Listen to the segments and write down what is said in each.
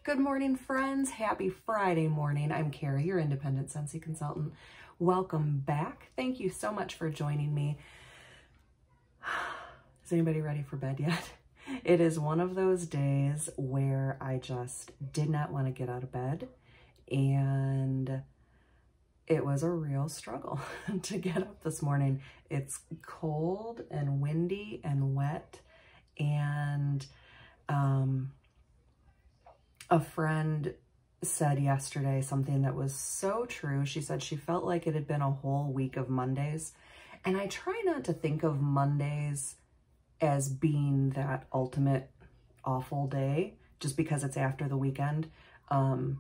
Good morning, friends. Happy Friday morning. I'm Carrie, your independent Scentsy consultant. Welcome back. Thank you so much for joining me. Is anybody ready for bed yet? It is one of those days where I just did not want to get out of bed, and it was a real struggle to get up this morning. It's cold and windy and wet, and a friend said yesterday something that was so true. She said she felt like it had been a whole week of Mondays. And I try not to think of Mondays as being that ultimate awful day just because it's after the weekend. But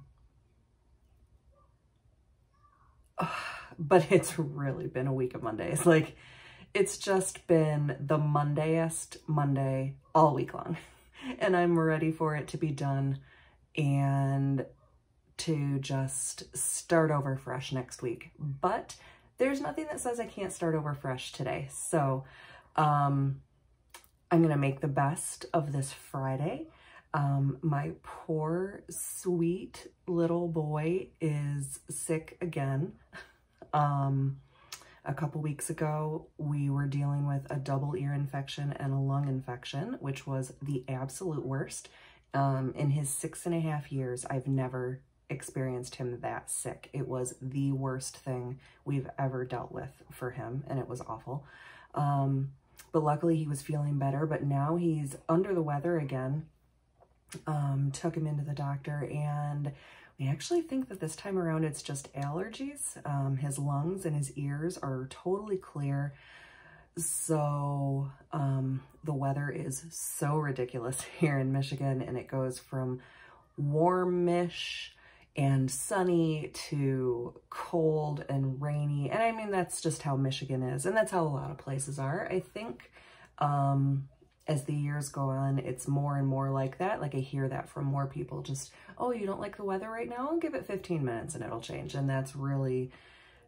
it's really been a week of Mondays. Like, it's just been the Mondayest Monday all week long. And I'm ready for it to be done and to just start over fresh next week. But there's nothing that says I can't start over fresh today. So I'm gonna make the best of this Friday. My poor, sweet little boy is sick again. A couple weeks ago, we were dealing with a double ear infection and a lung infection, which was the absolute worst. In his 6.5 years, I've never experienced him that sick. It was the worst thing we've ever dealt with for him, and it was awful. But luckily he was feeling better, but now he's under the weather again. Took him into the doctor, and we actually think that this time around it's just allergies. His lungs and his ears are totally clear. So the weather is so ridiculous here in Michigan, and it goes from warmish and sunny to cold and rainy. And I mean, that's just how Michigan is, and that's how a lot of places are. I think as the years go on, it's more and more like that. Like, I hear that from more people, just, oh, you don't like the weather right now? I'll give it 15 minutes and it'll change. And that's really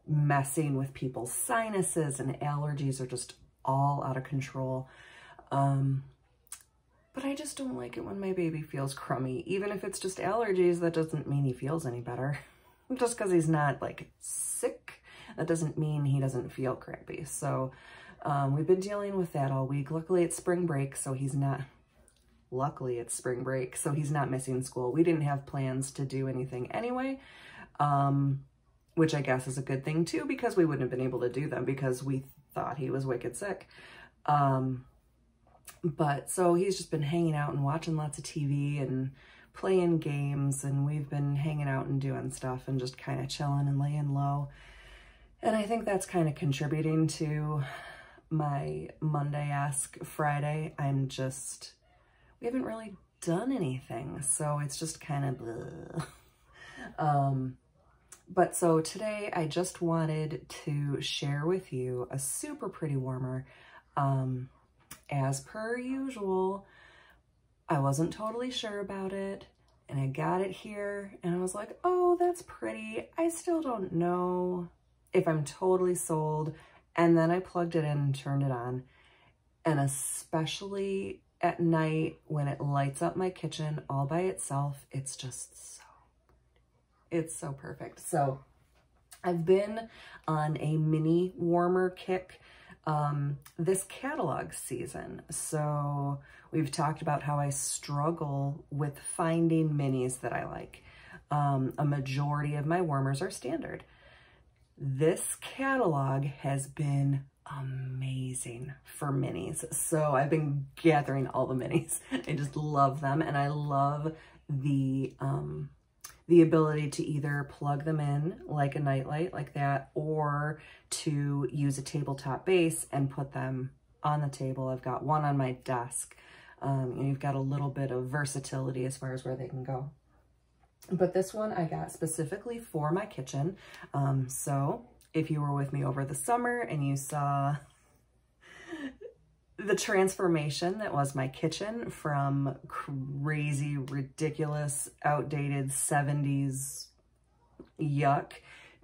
messing with people's sinuses, and allergies are just all out of control. But I just don't like it when my baby feels crummy. Even if it's just allergies, that doesn't mean he feels any better. Just because he's not like sick, that doesn't mean he doesn't feel crappy. So we've been dealing with that all week. Luckily it's spring break, so he's not missing school. We didn't have plans to do anything anyway, which I guess is a good thing too, because we wouldn't have been able to do them because we thought he was wicked sick. But so he's just been hanging out and watching lots of TV and playing games, and we've been hanging out and doing stuff and just kind of chilling and laying low. And I think that's kind of contributing to my Monday-esque Friday. We haven't really done anything, so it's just kind of blah. But so today I just wanted to share with you a super pretty warmer. As per usual, I wasn't totally sure about it, and I got it here and I was like, oh, that's pretty. I still don't know if I'm totally sold. And then I plugged it in and turned it on. And especially at night when it lights up my kitchen all by itself, it's just it's so perfect. So I've been on a mini warmer kick this catalog season. So we've talked about how I struggle with finding minis that I like. A majority of my warmers are standard. This catalog has been amazing for minis. So I've been gathering all the minis. I just love them, and I love the ability to either plug them in like a nightlight like that, or to use a tabletop base and put them on the table. I've got one on my desk. And you've got a little bit of versatility as far as where they can go. But this one I got specifically for my kitchen. So if you were with me over the summer and you saw the transformation that was my kitchen from crazy, ridiculous, outdated 70s yuck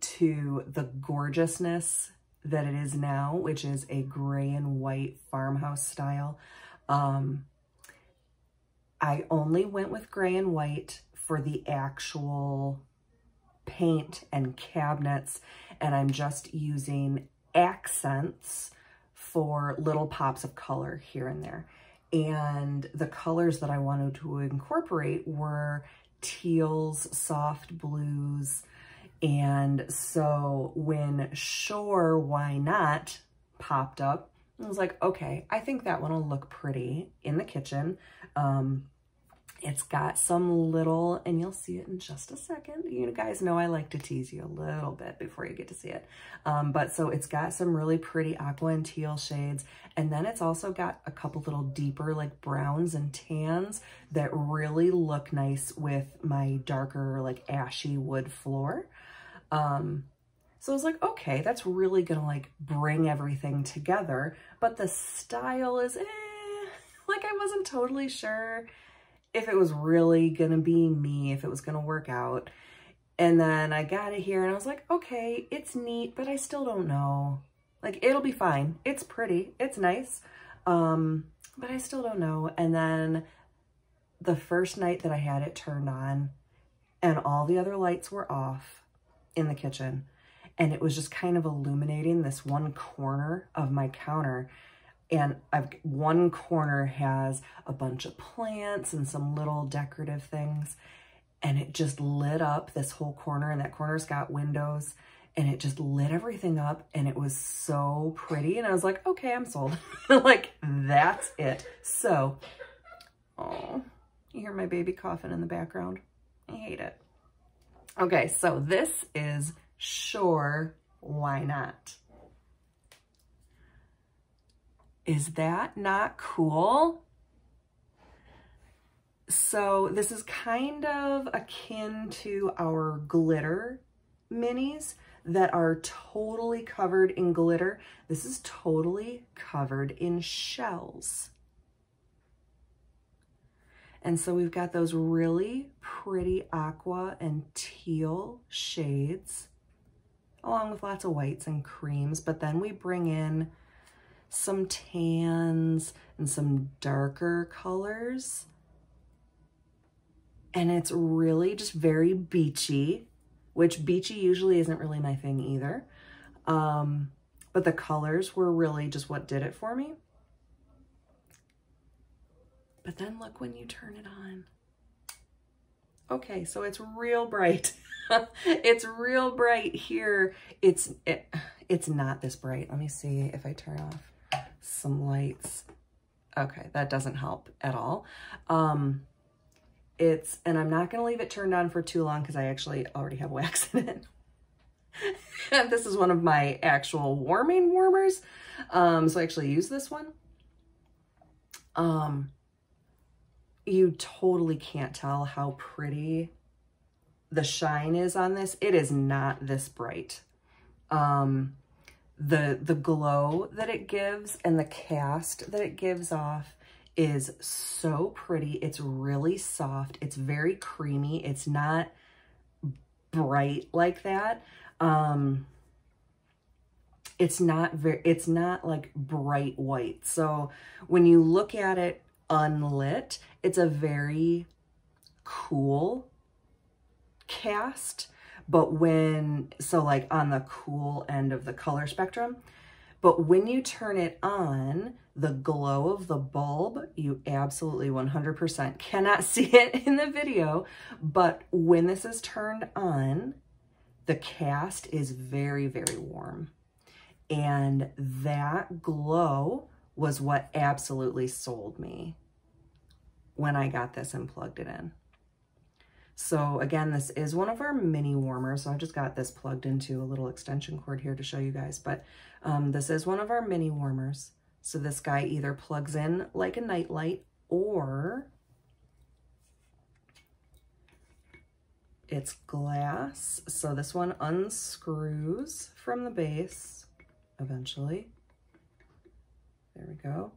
to the gorgeousness that it is now, which is a gray and white farmhouse style. I only went with gray and white for the actual paint and cabinets, and I'm just using accents for little pops of color here and there. And the colors that I wanted to incorporate were teals, soft blues. And so when Sure, Why Not popped up, I was like, okay, I think that one will look pretty in the kitchen. It's got some little, and you'll see it in just a second. You guys know I like to tease you a little bit before you get to see it. But so it's got some really pretty aqua and teal shades. And then it's also got a couple little deeper like browns and tans that really look nice with my darker like ashy wood floor. So I was like, okay, that's really gonna like bring everything together. But the style is, like I wasn't totally sure if it was really gonna be me, if it was gonna work out. And then I got it here and I was like, okay, it's neat, but I still don't know. Like, it'll be fine. It's pretty, it's nice, but I still don't know. And then the first night that I had it turned on and all the other lights were off in the kitchen, and it was just kind of illuminating this one corner of my counter. And one corner has a bunch of plants and some little decorative things. And it just lit up this whole corner, and that corner's got windows, and it just lit everything up, and it was so pretty. And I was like, okay, I'm sold. Like, that's it. So, oh, you hear my baby coughing in the background? I hate it. Okay, so this is Sure, Why Not? Is that not cool? So this is kind of akin to our glitter minis that are totally covered in glitter. This is totally covered in shells. And so we've got those really pretty aqua and teal shades, along with lots of whites and creams, but then we bring in some tans and some darker colors. And it's really just very beachy, which beachy usually isn't really my thing either. But the colors were really just what did it for me. But then look when you turn it on. Okay, so it's real bright. It's real bright here. It's not this bright. Let me see if I turn off some lights. Okay, that doesn't help at all. And I'm not gonna leave it turned on for too long because I actually already have wax in it. This is one of my actual warming warmers. So I actually use this one. You totally can't tell how pretty the shine is on this. It is not this bright. The glow that it gives and the cast that it gives off is so pretty. It's really soft. It's very creamy. It's not bright like that. It's not like bright white. So when you look at it unlit, it's a very cool cast, but so like on the cool end of the color spectrum, but when you turn it on, the glow of the bulb, you absolutely 100% cannot see it in the video, but when this is turned on, the cast is very, very warm. And that glow was what absolutely sold me when I got this and plugged it in. So again, this is one of our mini warmers. So I just got this plugged into a little extension cord here to show you guys, but this is one of our mini warmers. So this guy either plugs in like a nightlight or it's glass. So this one unscrews from the base eventually. There we go.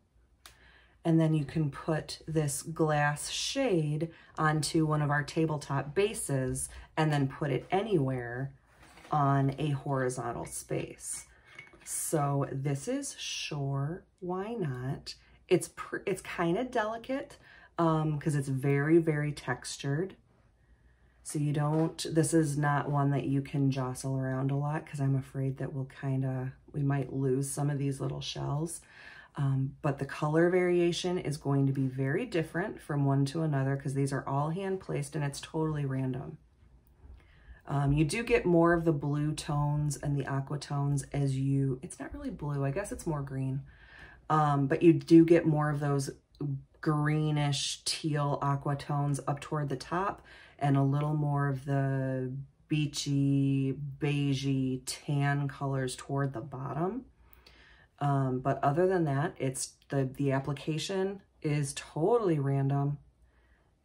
And then you can put this glass shade onto one of our tabletop bases and then put it anywhere on a horizontal space. So this is Sure, Why Not? It's kind of delicate because it's very, very textured. So you don't, this is not one that you can jostle around a lot because I'm afraid that we might lose some of these little shells. But the color variation is going to be very different from one to another because these are all hand placed and it's totally random. You do get more of the blue tones and the aqua tones as it's not really blue, I guess it's more green. But you do get more of those greenish teal aqua tones up toward the top and a little more of the beachy, beigey, tan colors toward the bottom. But other than that, it's the application is totally random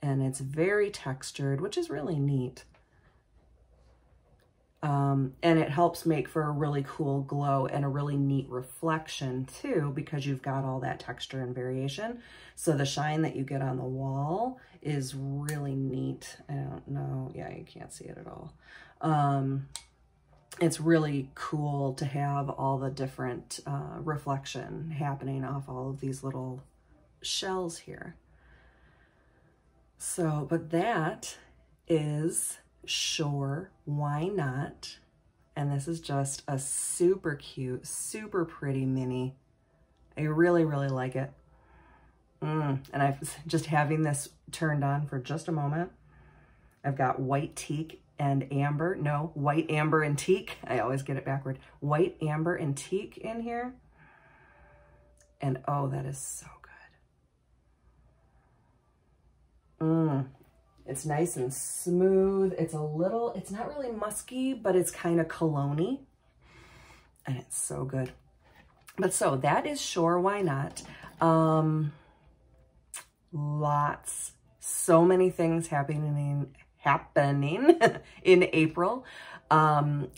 and it's very textured, which is really neat. And it helps make for a really cool glow and a really neat reflection too, because you've got all that texture and variation. So the shine that you get on the wall is really neat. I don't know. Yeah, you can't see it at all. It's really cool to have all the different reflection happening off all of these little shells here. So, but that is Sure, Why Not? And this is just a super cute, super pretty mini. I really, really like it. And I've just having this turned on for just a moment. I've got white teak and amber. No, white, amber, and teak. I always get it backward. White, amber, and teak in here. And oh, that is so good. It's nice and smooth. It's not really musky, but it's kind of cologne-y. And it's so good. But so that is Sure, Why Not? So many things happening in April.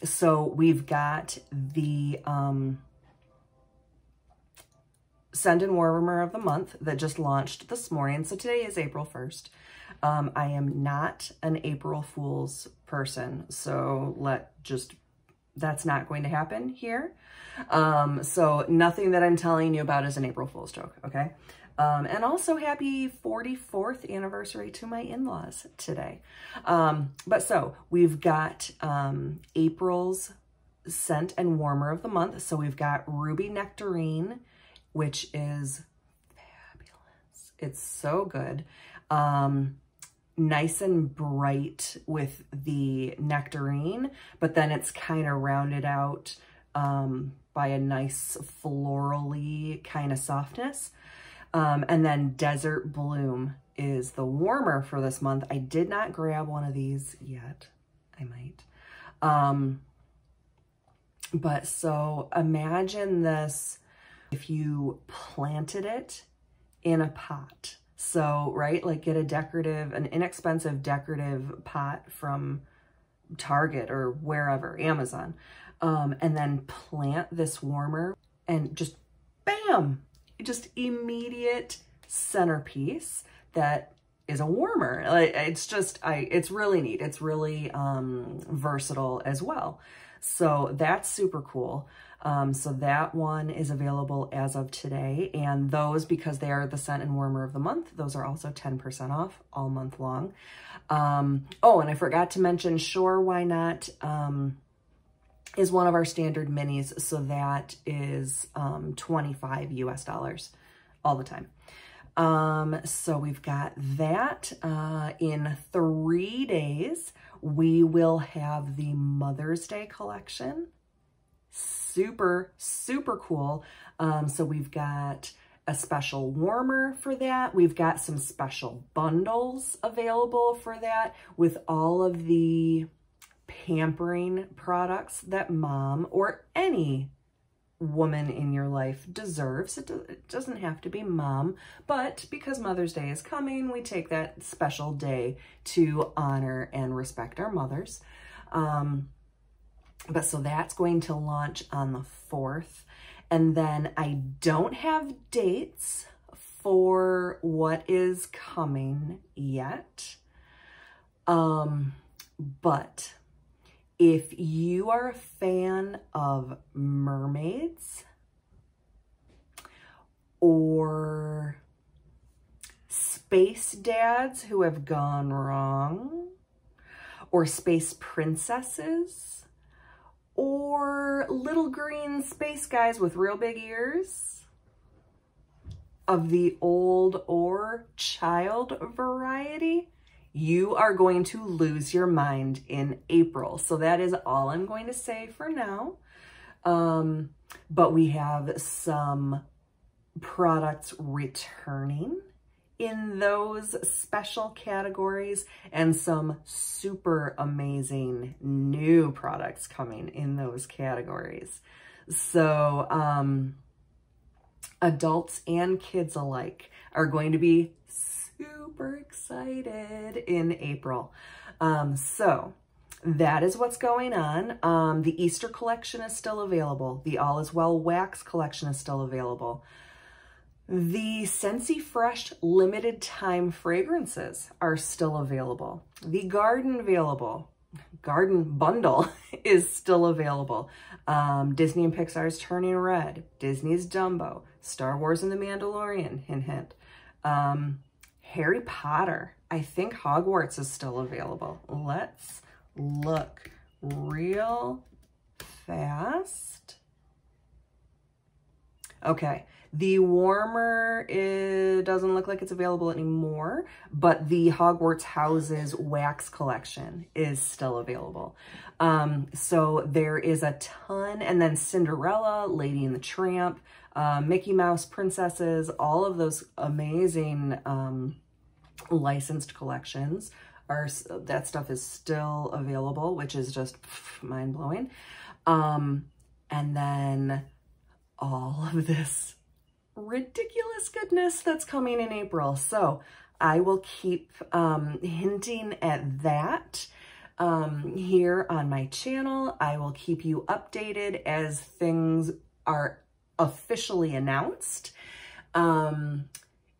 So we've got the Scent and Warmer of the Month that just launched this morning. So today is April 1st. I am not an April Fool's person, so that's not going to happen here. So nothing that I'm telling you about is an April Fool's joke, okay? And also happy 44th anniversary to my in-laws today. But so we've got April's Scent and Warmer of the Month. So we've got Ruby Nectarine, which is fabulous. It's so good. Nice and bright with the nectarine, but then it's kind of rounded out by a nice florally kind of softness. And then Desert Bloom is the warmer for this month. I did not grab one of these yet. I might. But so imagine this if you planted it in a pot. So, right, like get an inexpensive decorative pot from Target or wherever, Amazon, and then plant this warmer and just bam, just immediate centerpiece that is a warmer. Like, it's really neat. It's really versatile as well. So that's super cool. So that one is available as of today. And those, because they are the Scent and Warmer of the Month, those are also 10% off all month long. Oh, and I forgot to mention Sure, Why Not is one of our standard minis. So that is $25 US all the time. So we've got that. In 3 days, we will have the Mother's Day collection. Super, super cool. So we've got a special warmer for that. We've got some special bundles available for that with all of the pampering products that mom or any woman in your life deserves. It doesn't have to be mom, but because Mother's Day is coming, we take that special day to honor and respect our mothers. But so that's going to launch on the 4th. And then I don't have dates for what is coming yet. But if you are a fan of mermaids or space dads who have gone wrong, or space princesses, or little green space guys with real big ears of the old or child variety, you are going to lose your mind in April. So that is all I'm going to say for now. But we have some products returning in those special categories and some super amazing new products coming in those categories. So adults and kids alike are going to be super excited in April. So that is what's going on. The Easter collection is still available. The All Is Well Wax collection is still available. The Scentsy Fresh limited time fragrances are still available. The Garden Bundle is still available. Disney and Pixar's Turning Red, Disney's Dumbo, Star Wars and the Mandalorian, hint, hint. Harry Potter, I think Hogwarts is still available. Let's look real fast. Okay, the warmer, it doesn't look like it's available anymore, but the Hogwarts Houses Wax collection is still available. So there is a ton, and then Cinderella, Lady and the Tramp, Mickey Mouse Princesses, all of those amazing licensed collections that stuff is still available, which is just mind-blowing. And then all of this ridiculous goodness that's coming in April. So I will keep hinting at that here on my channel. I will keep you updated as things are officially announced.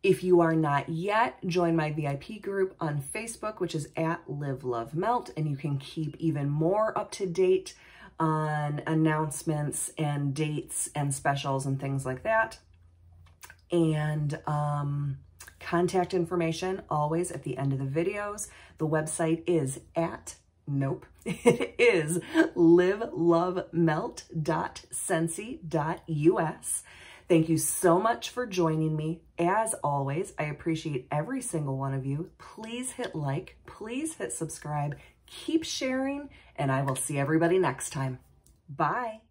If you are not yet, join my VIP group on Facebook, which is at Live Love Melt, and you can keep even more up to date on announcements and dates and specials and things like that. And contact information always at the end of the videos. The website is it is livelovemelt.scentsy.us. Thank you so much for joining me. As always, I appreciate every single one of you. Please hit like, please hit subscribe, keep sharing, and I will see everybody next time. Bye.